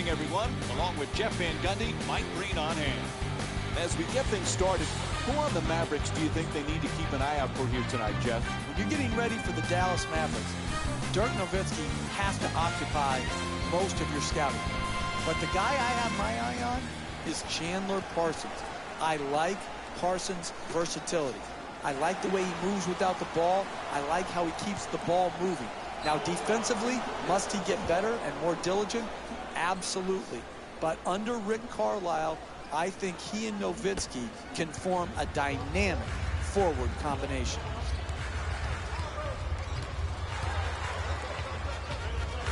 morning, everyone. Along with Jeff Van Gundy, Mike Green on hand. As we get things started, who on the Mavericks do you think they need to keep an eye out for here tonight, Jeff? When you're getting ready for the Dallas Mavericks, Dirk Nowitzki has to occupy most of your scouting. But the guy I have my eye on is Chandler Parsons. I like Parsons' versatility. I like the way he moves without the ball. I like how he keeps the ball moving. Now, defensively, must he get better and more diligent? Absolutely. But under Rick Carlisle, I think he and Nowitzki can form a dynamic forward combination.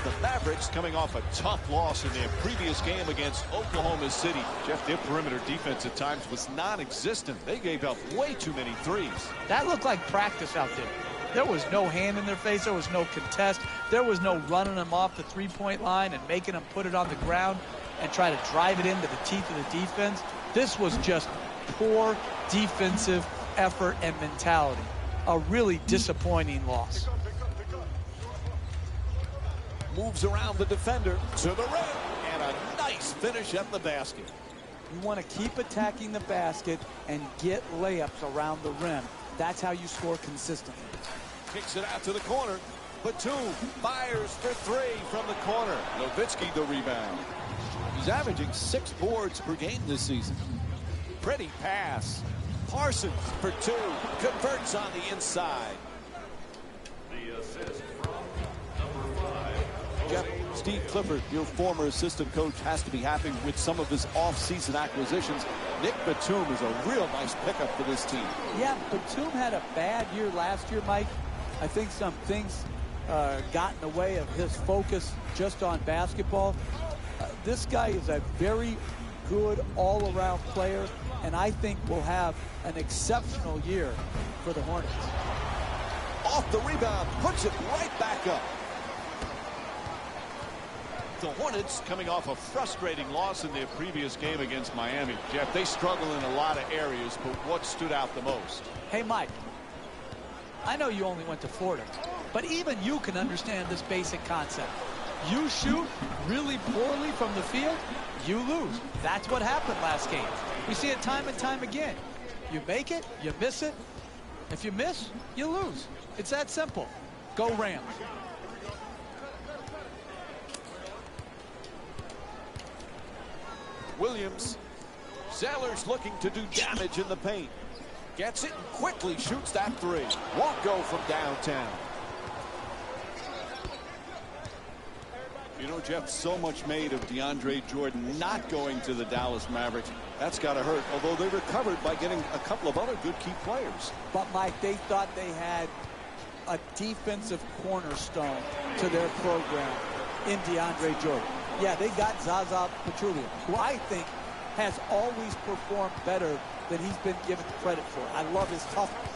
The Mavericks coming off a tough loss in their previous game against Oklahoma City. Jeff, their perimeter defense at times was non-existent. They gave up way too many threes. That looked like practice out there. There was no hand in their face. There was no contest. There was no running them off the three-point line and making them put it on the ground and try to drive it into the teeth of the defense. This was just poor defensive effort and mentality. A really disappointing loss. Moves around the defender to the rim, and a nice finish at the basket. You want to keep attacking the basket and get layups around the rim. That's how you score consistently. Kicks it out to the corner. Batum fires for three from the corner. Nowitzki the rebound. He's averaging 6 boards per game this season. Pretty pass. Parsons for 2. Converts on the inside. The assist from number 5. Jeff, Steve Clifford, your former assistant coach, has to be happy with some of his off-season acquisitions. Nick Batum is a real nice pickup for this team. Yeah, Batum had a bad year last year, Mike. I think some things got in the way of his focus just on basketball. This guy is a very good all-around player, and I think will have an exceptional year for the Hornets. Off the rebound, puts it right back up. The Hornets coming off a frustrating loss in their previous game against Miami. Jeff, they struggle in a lot of areas, but what stood out the most? Hey, Mike, I know you only went to Florida, but even you can understand this basic concept. You shoot really poorly from the field, you lose. That's what happened last game. We see it time and time again. You make it, you miss it. If you miss, you lose. It's that simple. Go Rams. Williams. Zeller's looking to do damage in the paint. Gets it and quickly shoots that three. Won't go from downtown. You know, Jeff, so much made of DeAndre Jordan not going to the Dallas Mavericks. That's got to hurt, although they recovered by getting a couple of other good key players. But, Mike, they thought they had a defensive cornerstone to their program in DeAndre Jordan. Yeah, they got Zaza Pachulia, who I think has always performed better than he's been given credit for. I love his toughness.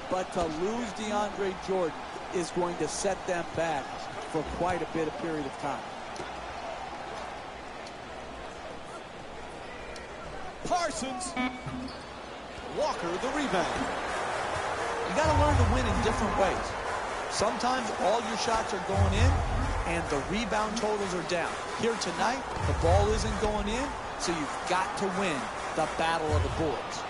But to lose DeAndre Jordan is going to set them back for quite a bit of period of time. Parsons. Walker the rebound. You got to learn to win in different ways. Sometimes all your shots are going in and the rebound totals are down. Here tonight, the ball isn't going in, so you've got to win the battle of the boards.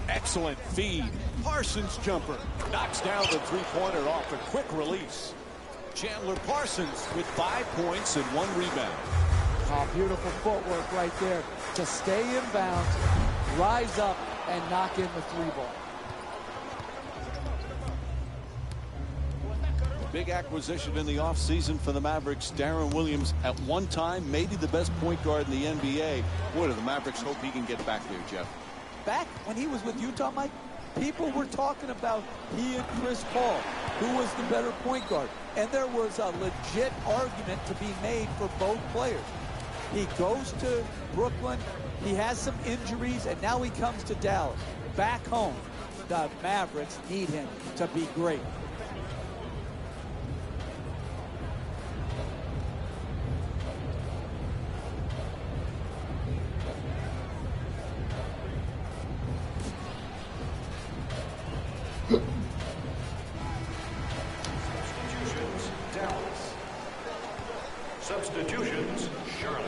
Excellent feed. Parsons jumper. Knocks down the three-pointer off a quick release. Chandler Parsons with 5 points and 1 rebound. Oh, beautiful footwork right there to stay in bounds, rise up, and knock in the 3-ball. Big acquisition in the offseason for the Mavericks. Darren Williams, at one time, maybe the best point guard in the NBA. Boy, do the Mavericks hope he can get back there, Jeff. Back when he was with Utah, Mike, people were talking about he and Chris Paul, who was the better point guard. And there was a legit argument to be made for both players. He goes to Brooklyn, he has some injuries, and now he comes to Dallas. Back home, the Mavericks need him to be great. Substitutions, Charlotte.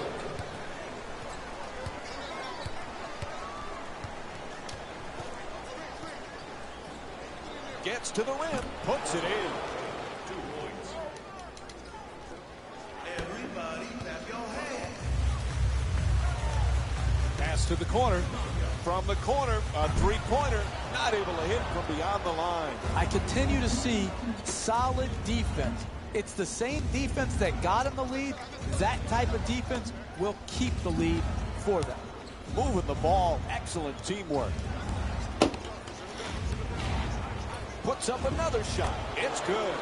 Gets to the rim, puts it in. 2 points. Everybody clap your hands. Pass to the corner. From the corner, a three-pointer. Not able to hit from beyond the line. I continue to see solid defense. It's the same defense that got him the lead. That type of defense will keep the lead for them. Moving the ball, excellent teamwork. Puts up another shot. It's good.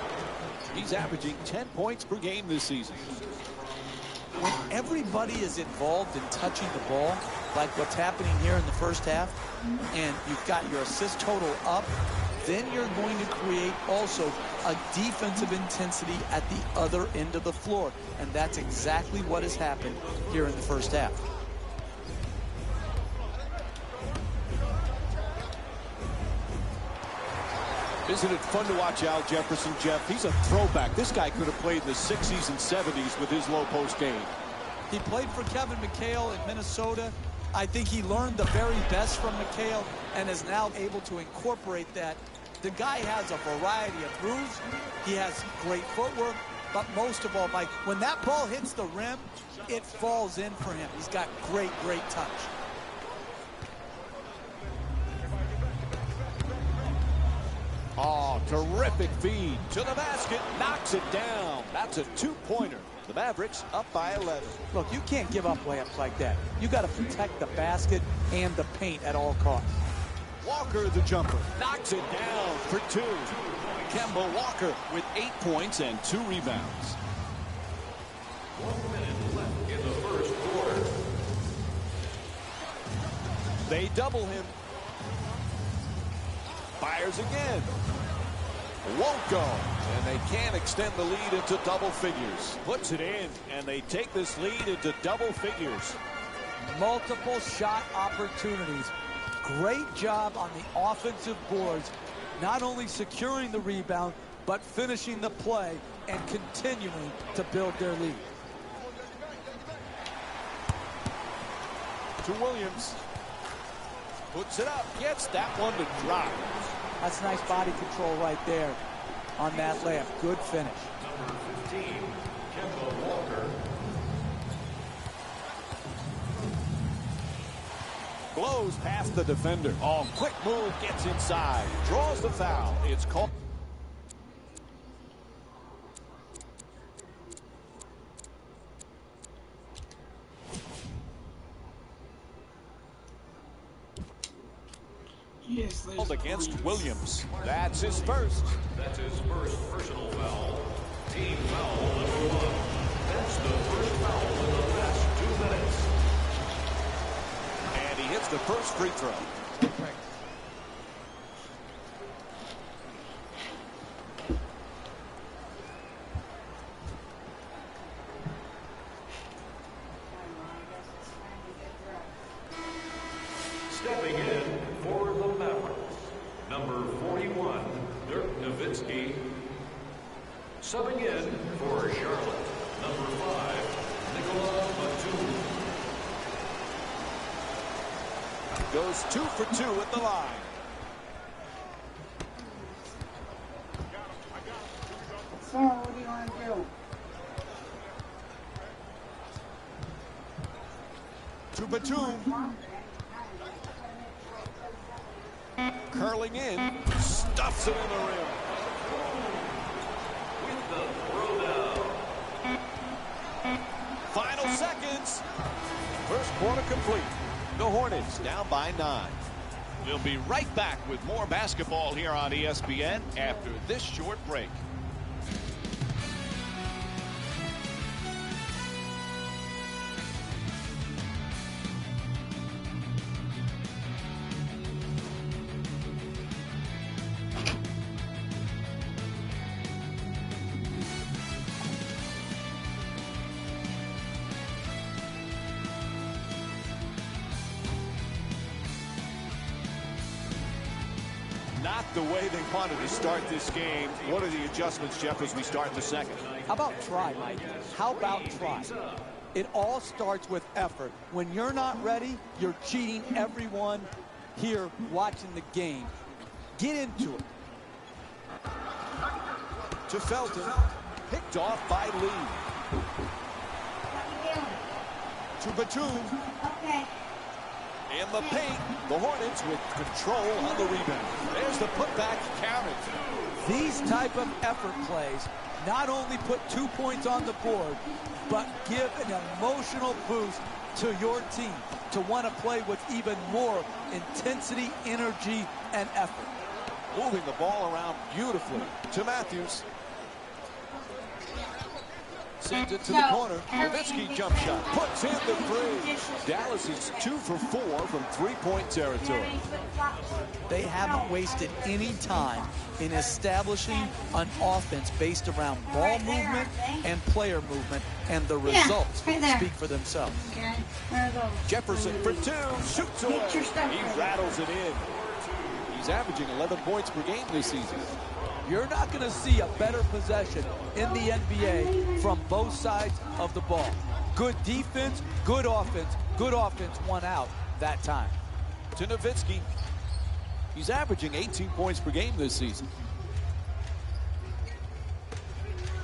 He's averaging 10 points per game this season. When everybody is involved in touching the ball, like what's happening here in the first half, and you've got your assist total up, then you're going to create also a defensive intensity at the other end of the floor. And that's exactly what has happened here in the first half. Isn't it fun to watch Al Jefferson, Jeff? He's a throwback. This guy could have played in the 60s and 70s with his low post game. He played for Kevin McHale in Minnesota. I think he learned the very best from McHale and is now able to incorporate that. The guy has a variety of moves. He has great footwork. But most of all, Mike, when that ball hits the rim, it falls in for him. He's got great, great touch. Oh, terrific feed to the basket. Knocks it down. That's a two-pointer. The Mavericks up by 11. Look, you can't give up layups like that. You got to protect the basket and the paint at all costs. Walker, the jumper, knocks it down for two. Kemba Walker with 8 points and 2 rebounds. 1 minute left in the first quarter. They double him. Fires again. Won't go. And they can't extend the lead into double figures. Puts it in, and they take this lead into double figures. Multiple shot opportunities. Great job on the offensive boards, not only securing the rebound, but finishing the play and continuing to build their lead. To Williams. Puts it up, gets that one to drop. That's nice body control right there on that layup. Good finish. Number 15, Kemba Walker. Blows past the defender. Oh, quick move, gets inside. Draws the foul. It's called. Yes, Called against Williams. That's his first. That's his first personal foul. Team foul number 1. That's the first foul in the last 2 minutes. And he hits the first free throw. Stepping in for the Mavericks, number 41, Dirk Nowitzki. Subbing in for Charlotte, number 5, Nikola Batum. Goes 2 for 2 at the line. So, what do you want to do? To Batum. Curling in. Stuffs it in the rim. With the throwdown. Final seconds. First quarter complete. The Hornets down by 9. We'll be right back with more basketball here on ESPN after this short break. Not looked the way they wanted to start this game. What are the adjustments, Jeff, as we start the second? How about try, Mike? How about try? It all starts with effort. When you're not ready, you're cheating everyone here watching the game. Get into it. To Felton. Picked off by Lee. To Batum. Okay. In the paint, the Hornets with control on the rebound. There's the putback counted. These type of effort plays not only put 2 points on the board, but give an emotional boost to your team to want to play with even more intensity, energy, and effort. Moving the ball around beautifully to Matthews. Sends it to the corner. Nowitzki jump shot. Puts in the three. Dallas is 2 for 4 from three-point territory. They haven't wasted any time in establishing an offense based around ball movement and player movement, and the results speak for themselves. Okay. There it goes. Jefferson for 2. Shoots away. He rattles it in. He's averaging 11 points per game this season. You're not going to see a better possession in the NBA from both sides of the ball. Good defense, good offense won out that time. To Nowitzki. He's averaging 18 points per game this season.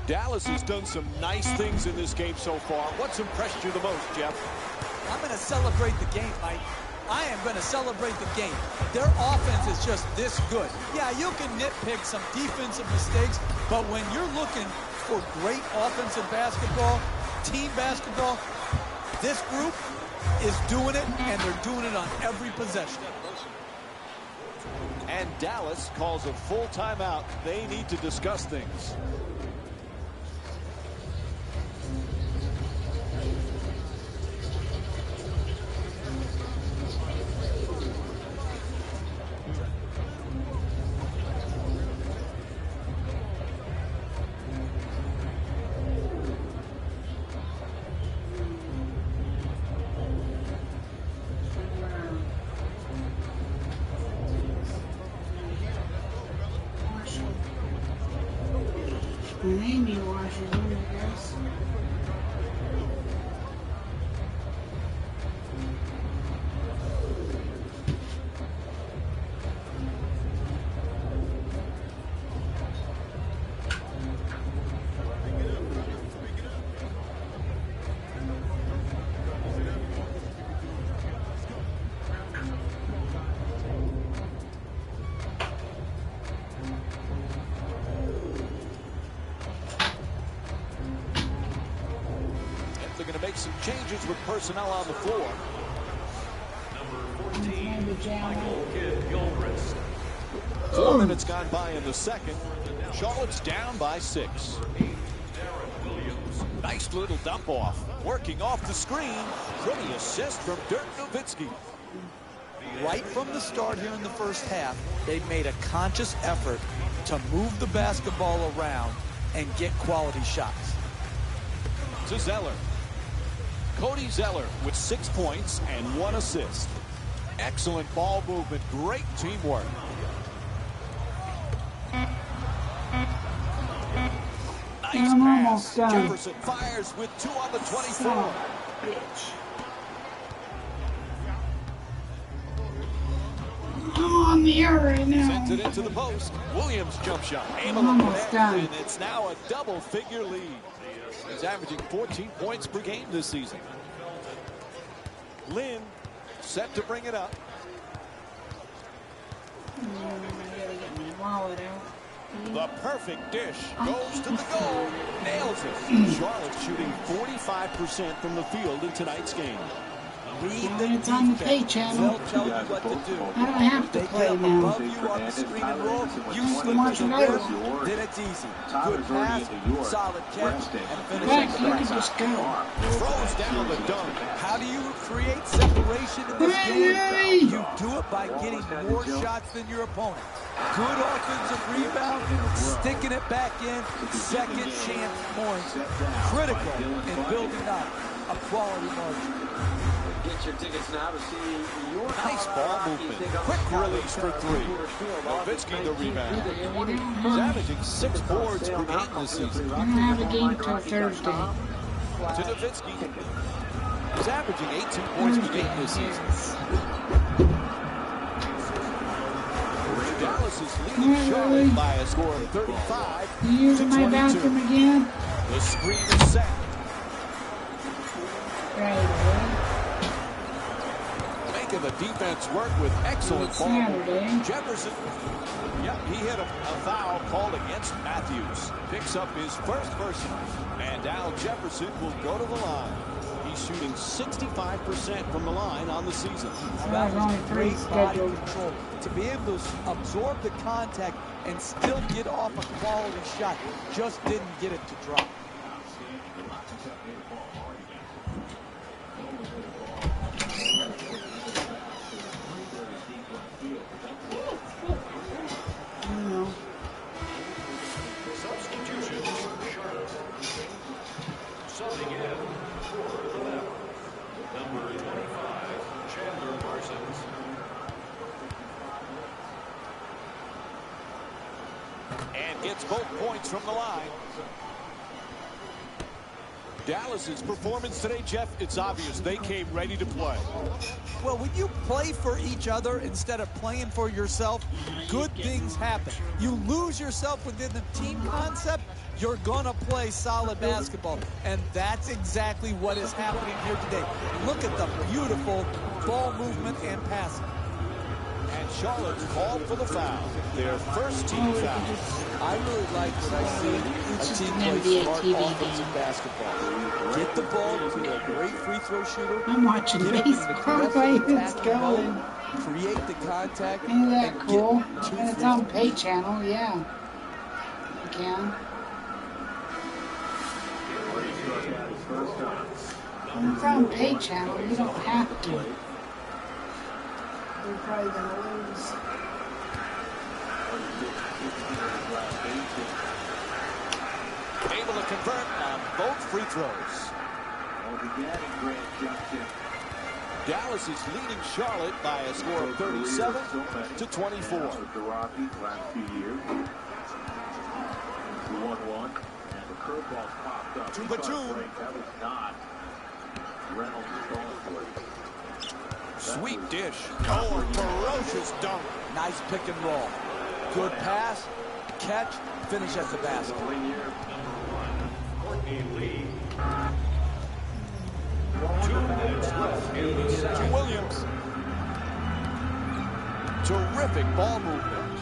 Dallas has done some nice things in this game so far. What's impressed you the most, Jeff? I'm going to celebrate the game, Mike. I am going to celebrate the game. Their offense is just this good. Yeah, you can nitpick some defensive mistakes, but when you're looking for great offensive basketball, team basketball, this group is doing it, and they're doing it on every possession. And Dallas calls a full timeout. They need to discuss things. Amy washes in, I guess. They're going to make some changes with personnel on the floor. Number 14, Michael Kidd-Gilchrist. 4 minutes gone by in the second. Charlotte's down by 6. Nice little dump off. Working off the screen. Pretty assist from Dirk Nowitzki. Right from the start here in the first half, they've made a conscious effort to move the basketball around and get quality shots. To Zeller. Cody Zeller with 6 points and 1 assist. Excellent ball movement. Great teamwork. Nice I'm almost pass. done. Jefferson fires with 2 on the 24. Bitch. I'm on the air right now. Sends it into the post. Williams jump shot. Able I'm to almost connect, done. and it's now a double-figure lead. He's averaging 14 points per game this season. Lynn set to bring it up. I gotta get my wallet out. The perfect dish goes to the goal. Nails it. Charlotte shooting 45% from the field in tonight's game. Read Well, the it's on the defense. pay channel. They'll tell you what to do. I don't have to They play get now. above you on the screen and roll. You slip Watch in the it rim, over. then it's easy. Good pass, solid catch, and finish Heck, at you the can basket. just go. Throws down the dunk. How do you create separation in this game? Hey! You do it by getting more shots than your opponent. Good offensive rebound, sticking it back in, second chance points. Critical in building up a quality margin. Get your tickets now to see your Nice ball movement. Quick release for three. Nowitzki the rebound. He's averaging 6 boards per game this season. We don't have a game till Thursday. To Nowitzki. He's averaging 18 points per game this season. Dallas is leading Charlotte by a score of 35 You using to my 22. bathroom again? The screen is set. Right. Making the defense work with excellent ball Saturday. movement. Jefferson. Yep, he hit a foul called against Matthews. Picks up his first personal. And Al Jefferson will go to the line. He's shooting 65% from the line on the season. That only was three great body scheduled. control. To be able to absorb the contact and still get off a quality shot. Just didn't get it to drop. I don't know. Substitutions. Charlotte. Subbing in for them. Number 25, Chandler Parsons. And gets both points from the line. Dallas's performance today, Jeff, it's obvious they came ready to play. Well, when you play for each other instead of playing for yourself, good things happen. You lose yourself within the team concept, you're going to play solid basketball. And that's exactly what is happening here today. Look at the beautiful ball movement and passing. And Charlotte's called for the foul. Their first team foul. I really like what I see. A team an play NBA smart TV offensive game. basketball. Get the ball to a great free throw shooter. I'm watching Get it in the baseball aggressive while it's attacking going. mode, create the contact. Ain't that and cool? get 2 And it's free on throws. pay channel, yeah. You can. When it's on pay channel, you don't have to. They're probably gonna lose. Able to convert on both free throws. Dallas is leading Charlotte by a score of 37 to 24. To Batum. Sweet dish. Oh, a ferocious dunk. Nice pick and roll. Good pass, catch, finish at the basket. Courtney Lee. 2 minutes left in the To second. Williams. Terrific ball movement.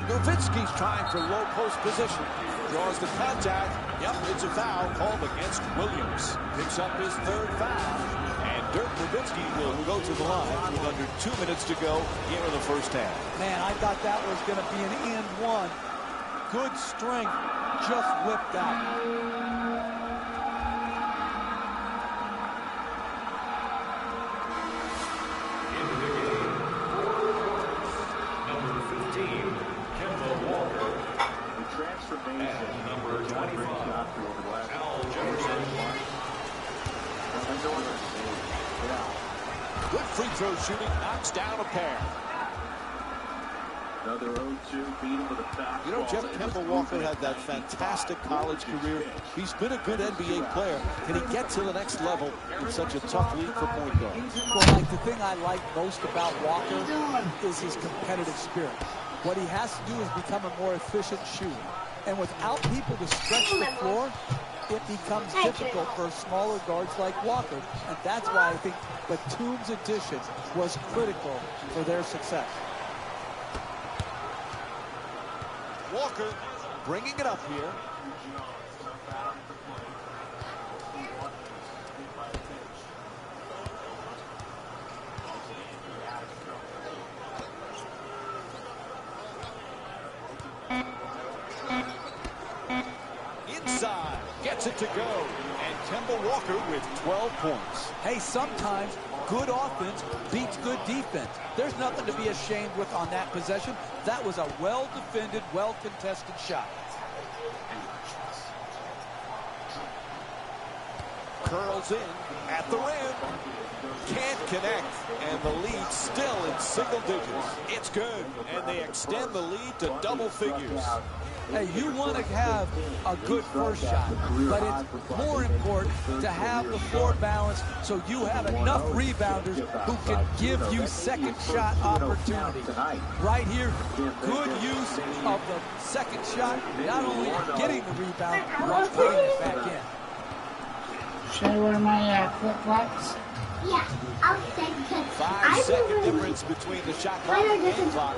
Nowitzki's trying for low post position. Draws the contact. Yep, it's a foul called against Williams. Picks up his third foul. And Dirk Nowitzki will go to the line with under 2 minutes to go here in the first half. Man, I thought that was going to be an and one. Good strength, just whipped out. Into the game. Number 15, Kemba Walker. And number 25, Al Jefferson. Good free throw shooting, knocks down a pair. Another 0-2, beat him with a fastball. You know, Jeff Kemba Walker had that fantastic college career. He's been a good NBA player. Can he get to the next level in such a tough league for point guards? Well, like, the thing I like most about Walker is his competitive spirit. What he has to do is become a more efficient shooter. And without people to stretch the floor, it becomes difficult for smaller guards like Walker. And that's why I think Batum's addition was critical for their success. Walker bringing it up here. Inside, gets it to go. And Kemba Walker with 12 points. Hey, sometimes good offense beats good defense. There's nothing to be ashamed with on that possession. That was a well-defended, well-contested shot. curls in at the rim. Can't connect, and the lead still in single digits. It's good, and they extend the lead to double figures. Hey, you want to have a good first shot, but it's more important to have the floor balance so you have enough rebounders who can give you second shot opportunities. Right here, good use of the second shot, not only getting the rebound, but putting it back in. Should I wear my flip-flops? Yeah, I'll say because 5-second difference between the shot clock and clock.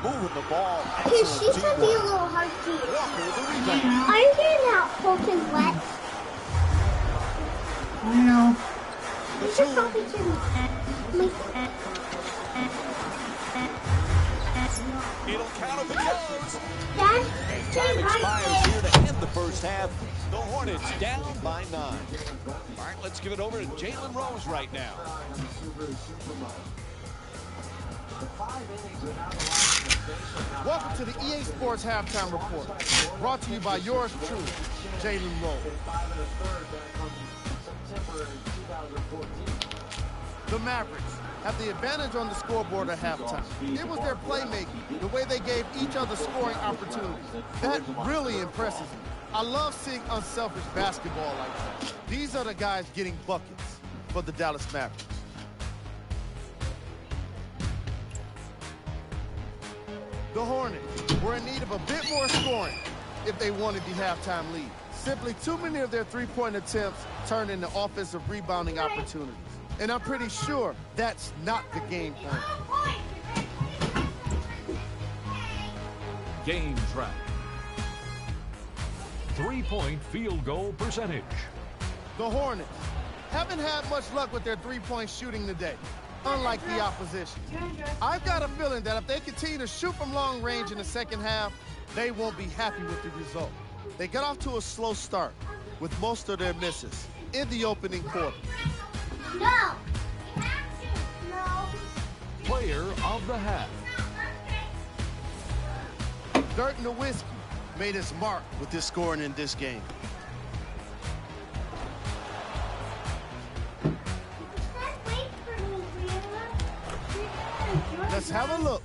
Moving the ball. Because she should be a little hard to use. Walker with the rebound. Are you getting out Fulton's wet? I know. You should probably It'll count if it goes. Dad, Time expires here to end the first half. The Hornets down by 9. All right, let's give it over to Jalen Rose right now. Welcome to the EA Sports Halftime Report, brought to you by yours truly, Jalen Rose. The Mavericks have the advantage on the scoreboard at halftime. It was their playmaking, the way they gave each other scoring opportunities. That really impresses me. I love seeing unselfish basketball like that. These are the guys getting buckets for the Dallas Mavericks. The Hornets were in need of a bit more scoring if they wanted the halftime lead. Simply too many of their three-point attempts turned into offensive rebounding opportunities. And I'm pretty sure that's not the game plan. Game track. 3-point field goal percentage. The Hornets haven't had much luck with their three-point shooting today, unlike the opposition. I've got a feeling that if they continue to shoot from long range in the second half, they won't be happy with the result. They got off to a slow start with most of their misses in the opening quarter. No. No. Player of the half. Dirk Nowitzki made his mark with his scoring in this game. Let's have a look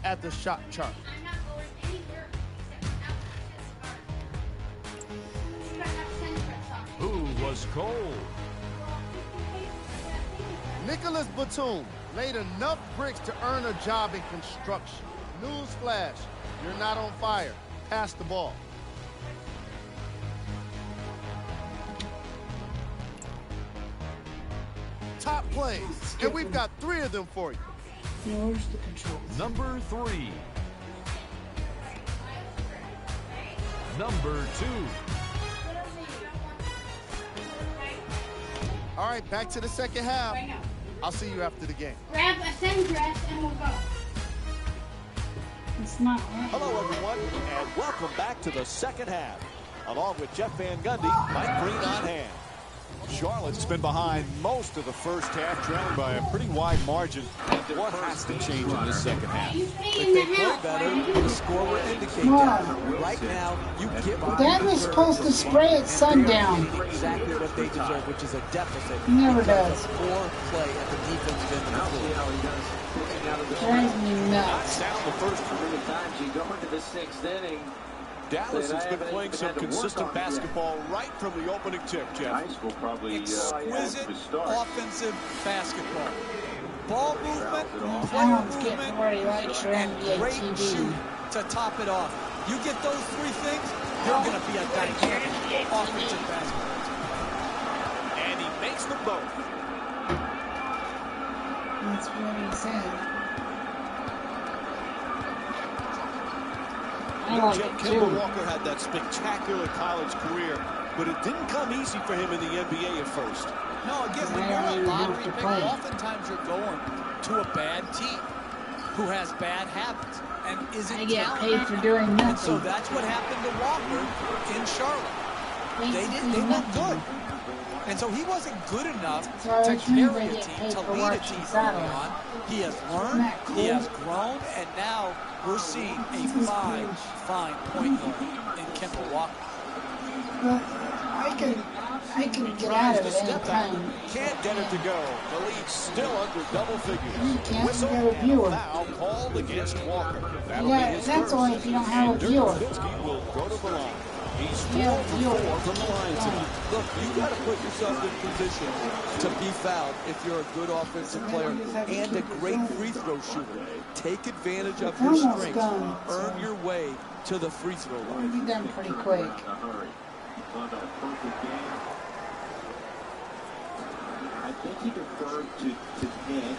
at the shot chart. Who was cold? Nicholas Batum laid enough bricks to earn a job in construction. Newsflash, you're not on fire. Pass the ball. Top plays, and we've got 3 of them for you. Where's the controls? Number 3. Number 2. All right, back to the second half. I'll see you after the game. Grab a sundress and we'll go. It's not right. Hello, everyone, and welcome back to the second half. Along with Jeff Van Gundy, Mike Green on hand. Charlotte's been behind most of the first half, trailing by a pretty wide margin. What has to change in this second half? If they play better, the score will indicate that. Right now, you get what Dad you was deserve. supposed to spray at sundown. Exactly what they deserve, which is a deficit. He never because does. of poor play at the defensive end of the floor. Drives me nuts. Down the first. Many times you go into the 6th inning. Dallas has been playing some consistent basketball right from the opening tip, Jeff. Ice will probably Exquisite start. offensive basketball. Ball movement, player Alan's getting movement, where he likes your and NBA great TV. shoot to top it off. You get those 3 things, you're going to be a dynamic offensive basketball team. And he makes them both. That's what he said. I like Jeff it Kimball too. Walker had that spectacular college career, but it didn't come easy for him in the NBA at first. No, again, when you're a lottery pick, oftentimes you're going to a bad team who has bad habits and isn't I get talented. paid for doing And so nothing. that's what happened to Walker in Charlotte. They weren't good. And so he wasn't good enough So to which means carry they a get team, paid to for lead a watching team early satellite. on. He has Isn't learned, that cool? he has grown, and now we're seeing a fine point guard in Kemba Walker. But I can get out of it anytime. Can't get it to go. The lead's still under double figures. You can't Whistle get a and viewer. foul called against Walker. That'll Yeah, be his that's first. only if you don't have a And Dirk viewer. Nowitzki will go to the line. He's Yeah, 4 for viewer. 4 from the line tonight. Look, you got to put yourself in position to be fouled if you're a good offensive player and a great free throw shooter. Take advantage of your Almost strengths. done, Earn so- your way to the free throw line. We'll be done pretty quick. In a hurry. On a perfect game. I think he deferred to Nick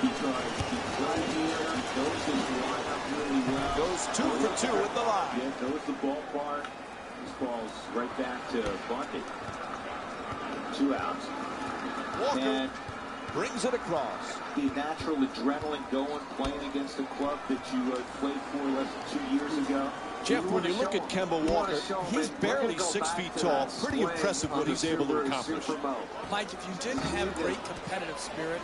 because he's right here. He knows his lineup really well. Goes 2 for 2 at the line. Yeah, knows the ballpark. This ball's right back to Bundy. 2 outs. Walker And brings it across. the natural adrenaline going, playing against a club that you played for less than 2 years ago. Jeff, when you look at Kemba Walker, he's barely 6 feet tall. Pretty impressive what he's able to accomplish. Mike, if you didn't have great competitive spirit,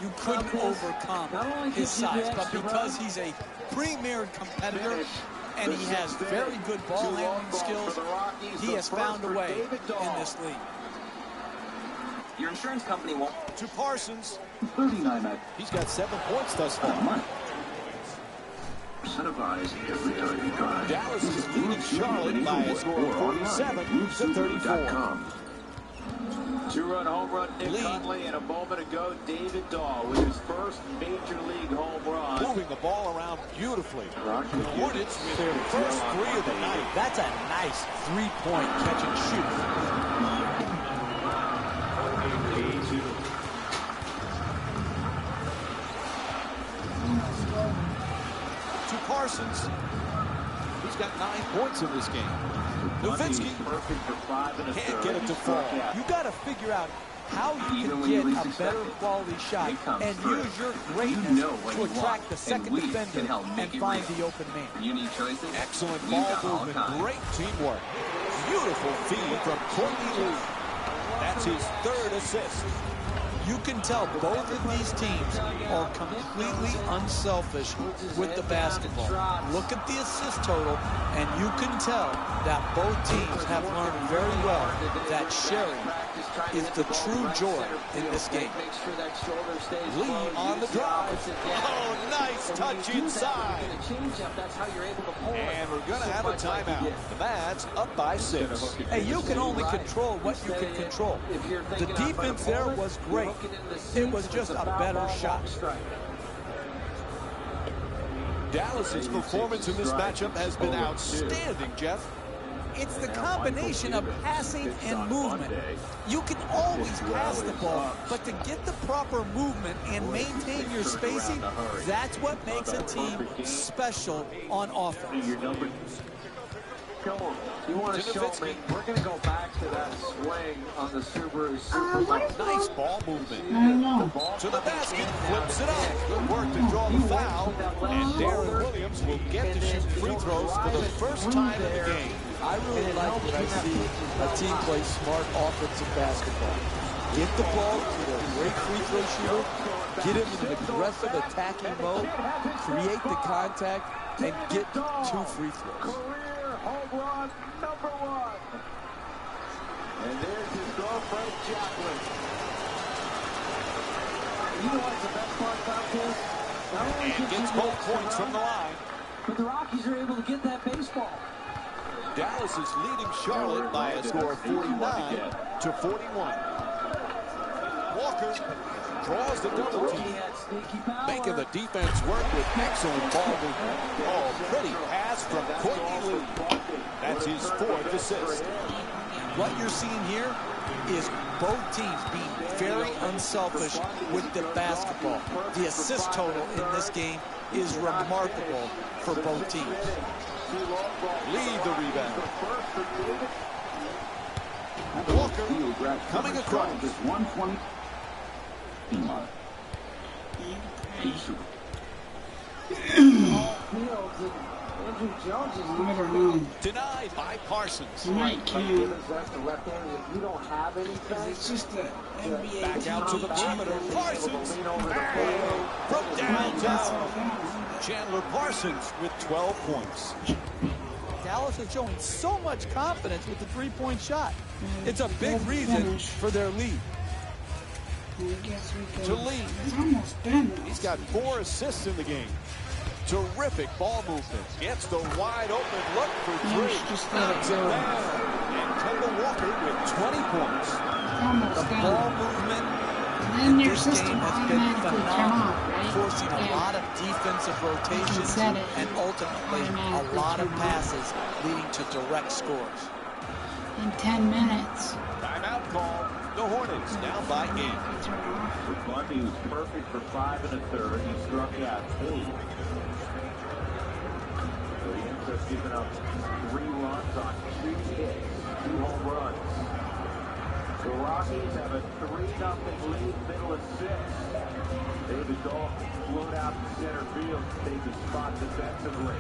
you couldn't overcome his size. But because he's a premier competitor and he has very good ball handling skills, he has found a way in this league. Your insurance company won't. To Parsons. 39 He's got 7 points thus far. Incentivize every time you drive. Dallas is leading Charlotte by a score of 47 to 34. 2-run home run, Nick Lee. Hundley, and a moment ago, David Dahl with his first major league home run. Moving the ball around beautifully. The Hornets with their first 3 of the night. That's a nice three-point catch and shoot. To Parsons. He's got 9 points in this game. Nowitzki Perfect for 5 and a can't third. get it to fall. You got to figure out how you can get a better quality shot and use your greatness to attract the second defender and find the open man. Unique choices. Excellent We've ball got all movement. kinds. Great teamwork. Beautiful feed from Courtney Lee. That's his 3rd assist. You can tell both of these teams are completely unselfish with the basketball. Look at the assist total, and you can tell that both teams have learned very well that sharing is the true joy in this game. Lee on the drive. Oh, nice touch inside. And we're going to have a timeout. The Mavs up by 6. Hey, you can only control what you can control. The defense there was great. It was just a better shot. Dallas's performance in this matchup has been outstanding, Jeff. It's the combination of passing and movement. You can always pass the ball, but to get the proper movement and maintain your spacing, that's what makes a team special on offense. You want to show me? We're going to go back to that swing on the Subaru. Nice ball movement. I don't know. To the basket, flips it up. Good work to draw the foul. And Darren Williams will get to shoot free throws for the first time in the game. I really like when I see a team play smart offensive basketball. Get the ball to a great free throw shooter, get him in an aggressive attacking mode, create the contact, and get 2 free throws. Home run number 1. And there's his girlfriend, Jacqueline. You know what's the best part about this? Not only And gets both points from the line. but the Rockies are able to get that baseball. Dallas is leading Charlotte by a score of 49 to 41. Walker draws the double team, making the defense work with excellent ball movement. Oh, pretty pass from Courtney Lee. That's his 4th assist. What you're seeing here is both teams being very unselfish with the basketball. The assist total in this game is remarkable for both teams. Lead the rebound. Walker coming across. 120. Andrew Jones is I don't know. Denied by Parsons. He might count. You don't have anything. It's just the NBA. Back out to the perimeter. Parsons. From downtown. Chandler Parsons with 12 points. Dallas is showing so much confidence with the three-point shot. It's a big reason for their lead. To lead. It's almost done. He's got 4 assists in the game. Terrific ball movement. Gets the wide open look for 3. Just let it Knocks go. it down. And Kemba Walker with 20 points. It's almost The done. ball movement And then your this game system has been automatically turn phenomenal, off, right? forcing a Yeah. lot of defensive rotations set it. and ultimately a Automatically lot of turn off. passes leading to direct scores. In 10 minutes. Timeout call. The Hornets down by 8. Turn off. Bundy was perfect for 5 1/3. He struck out 8. So he ends up giving up 3 runs on 2 hits, 2 home runs. The Rockies have a 3-0 lead, middle of 6. David Dahl float out to center field to take his spot defensively.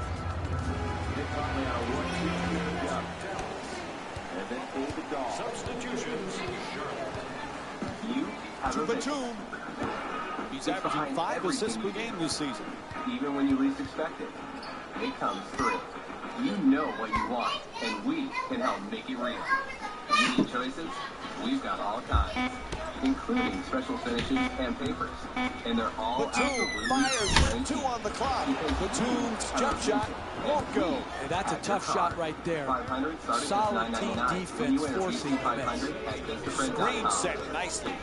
Dick Huntley on a 1-2 change up. And then David Dahl. Substitutions. You have To a mission. Batum. He's averaging 5 assists per game this season. Even when you least expect it, it comes through. You know what you want, and we can help make it real. You need choices? We've got all kinds, including special finishes and papers. And they're all Batum absolutely fires guaranteed. 2 on the clock. Batum's jump shot won't go. And that's a tough shot right there. 500 starting Solid at team $9.99. defense When you enter forcing the miss. 500 at Screen GetYourFriend.com. set nicely.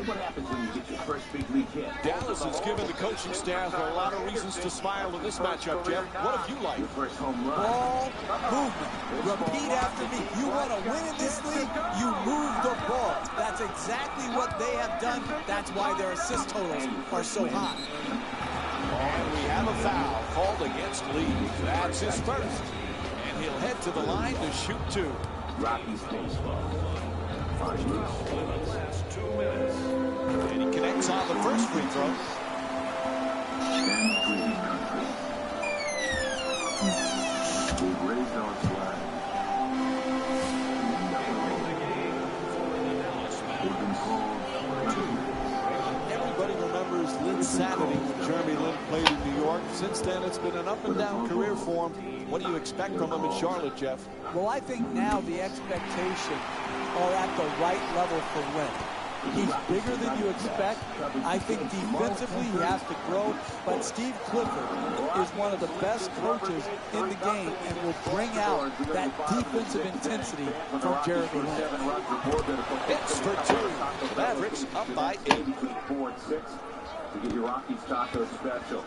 What happens when you get your first big league hit? Dallas has given the coaching staff a lot of reasons to smile in this matchup, Jeff. What have you liked? Your first home run. Ball movement. Repeat after me. You want to win in this league, you move the ball. That's exactly what they have done. That's why their assist totals are so high. And we have a foul called against Lee. That's his first. And he'll head to the line to shoot 2. Rockies baseball. Last 2 minutes. And he connects on the first free throw. We've raised our flag. They've been called Everybody remembers Lynn Saturday when Jeremy Lin played in New York. Since then, it's been an up-and-down career for him. What do you expect from him in Charlotte, Jeff? Well, I think now the expectations are at the right level for Lynn. He's bigger than you expect. I think defensively he has to grow, but Steve Clifford is one of the best coaches in the game and will bring out that defensive intensity from Jeremy Lin. Hits for 2. The Mavericks up by 8. 4 and 6 to get your Rockies taco special.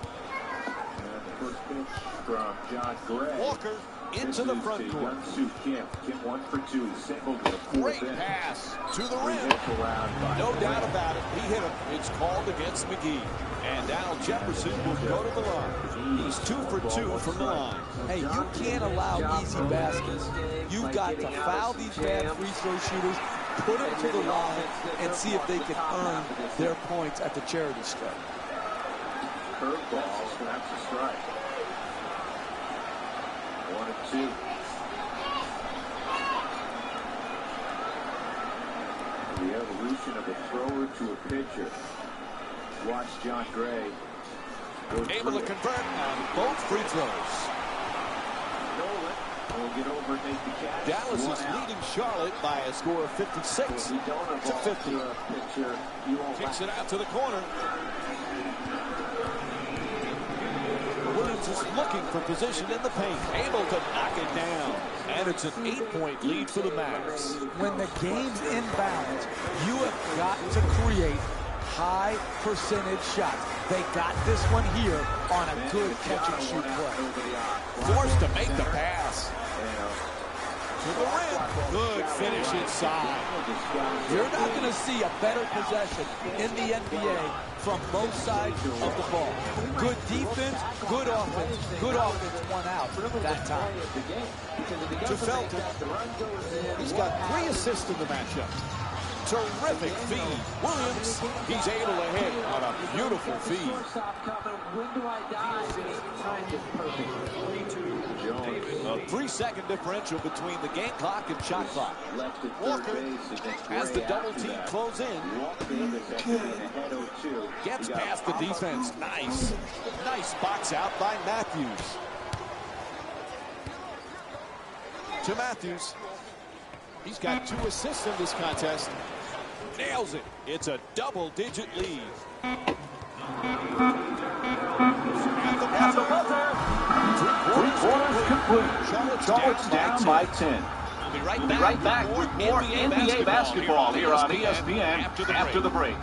And the first pitch from John Gray. Walker into the front court. Young-Soo Kim. Kim 1 for 2. Singled in the 4th Great inning. pass to the 3 rim. hits allowed by No Gray. doubt about it. He hit him. It's called against McGee. And Al Jefferson will go to the line. He's 2 for 2 from the line. Hey, you can't allow easy baskets. You've got to foul these bad free throw shooters, put them to the line, and see if they can earn their points at the charity stripe. Curveball snaps a strike. 1 and 2. The evolution of a thrower to a pitcher. Watch John Gray. Able to convert on both free throws. Nolan will get over and make the catch. Dallas is 1 out. leading Charlotte by a score of 56 If you don't to evolve 50. to a pitcher, you won't Kicks last. it out to the corner. Williams is looking for position in the paint. Able to knock it down. And it's an 8-point lead for the Mavs. When the game's inbounds, you have got to create high percentage shots. They got this one here on a good catch and shoot play. Forced to make the pass. To the rim. Good finish inside. You're not going to see a better possession in the NBA from both sides of the ball. Good defense, good offense won out that time. To Felton. He's got 3 assists in the matchup. Terrific feed. Williams, he's able to hit on a beautiful feed. A 3-second differential between the game clock and shot clock. Walker has the double team close in. Gets past the defense. Nice. Nice box out by Matthews. To Matthews. He's got 2 assists in this contest. Nails it. It's a double-digit lead. At the buzzer. 3/4 complete. Charlotte's down by 10. We'll be right back with more NBA basketball here on ESPN after the break.